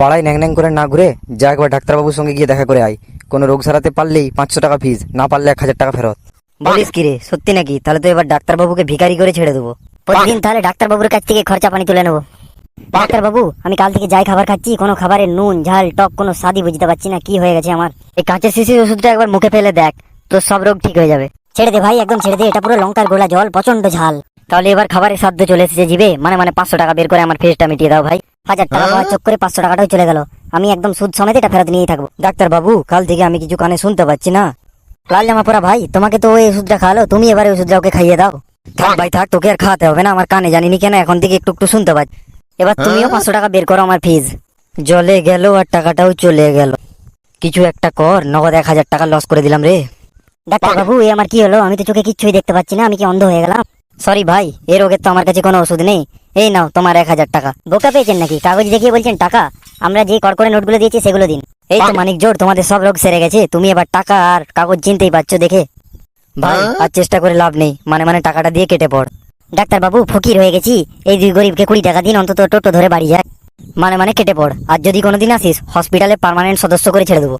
পাড়ায় ন্যাং ন্যাং করে না ঘুরে যা একবার ডাক্তারবাবুর সঙ্গে গিয়ে দেখা করে আয়। কোনো রোগ সারাতে পারলেই 500 টাকা ফিস, না পারলে 1000 টাকা ফেরত। বলিস কি রে, সত্যি নাকি? তাহলে তো এবার ডাক্তারবাবুকে ভিখারি করে ছেড়ে দেবো। প্রতিদিন তাহলে ডাক্তারবাবুর কাছ থেকে খরচা পানি তুলে নেবো। ডাক্তারবাবু, আমি কাল থেকে যাই খাবার খাচ্ছি, কোনো খাবারের নুন ঝাল টক কোনো স্বাদই বুঝতে পারছি না। কি হয়ে গেছে আমার? এই কাঁচের শিশির ওষুধটা একবার মুখে ফেলে দেখ, তোর সব রোগ ঠিক হয়ে যাবে। ছেড়ে দে ভাই, একদম ছেড়ে দে। এটা পুরো লঙ্কার গোলা জল, প্রচন্ড ঝাল। তাহলে এবার খাবারের স্বাদ চলে এসেছে জিভে, মানে 500 টাকা বের করে আমার ফেসটা মিটিয়ে দাও ভাই। 1000 টাকা পাওয়ার চক্করে 500 টাকাটাও চলে গেল। আমি একদম সুদ সমেত এটা ফেরত নিয়েই থাকবো। ডাক্তারবাবু, কাল থেকে আমি কিছু কানে শুনতে পাচ্ছি না। লাল জামা পরা ভাই, তোমাকে তো ওই ওষুধটা খাওয়ালো, তুমি এবার ওই ওষুধটা ওকে খাইয়ে দাও। থাক ভাই থাক, তোকে আর খাওয়াতে হবে না। আমার কানে জানিনি কেন এখন থেকে একটু একটু শুনতে পাচ্ছি। এবার তুমিও 500 টাকা বের করো আমার ফিজ। জলে গেল আর টাকাটাও চলে গেল। কিছু একটা কর, নগদ 1000 টাকা লস করে দিলাম রে। ডাক্তারবাবু, এই আমার কি হলো? আমি তো চোখে কিচ্ছুই দেখতে পাচ্ছি না, আমি কি অন্ধ হয়ে গেলাম? সরি ভাই, এই রোগের তো আমার কাছে কোনো ওষুধ নেই। এই নাও তোমার 1000 টাকা। বোকা পেয়েছেন নাকি? কাগজ দেখিয়ে বলছেন টাকা? আমরা যে কড়কড়ে নোটগুলো দিয়েছি সেগুলো দিন। এই তো মানিক জোর, তোমাদের সব রোগ সেরে গেছে। তুমি এবার টাকা আর কাগজ চিনতেই পারছো দেখে। ভাই আর চেষ্টা করে লাভ নেই, মানে টাকাটা দিয়ে কেটে পড়। ডাক্তারবাবু, ফকির হয়ে গেছি, এই 2 গরিবকে 20 টাকা দিন, অন্তত টোটো ধরে বাড়ি যায়। মানে কেটে পড়। আর যদি কোনোদিন আসিস, হসপিটালে পার্মানেন্ট সদস্য করে ছেড়ে দেবো।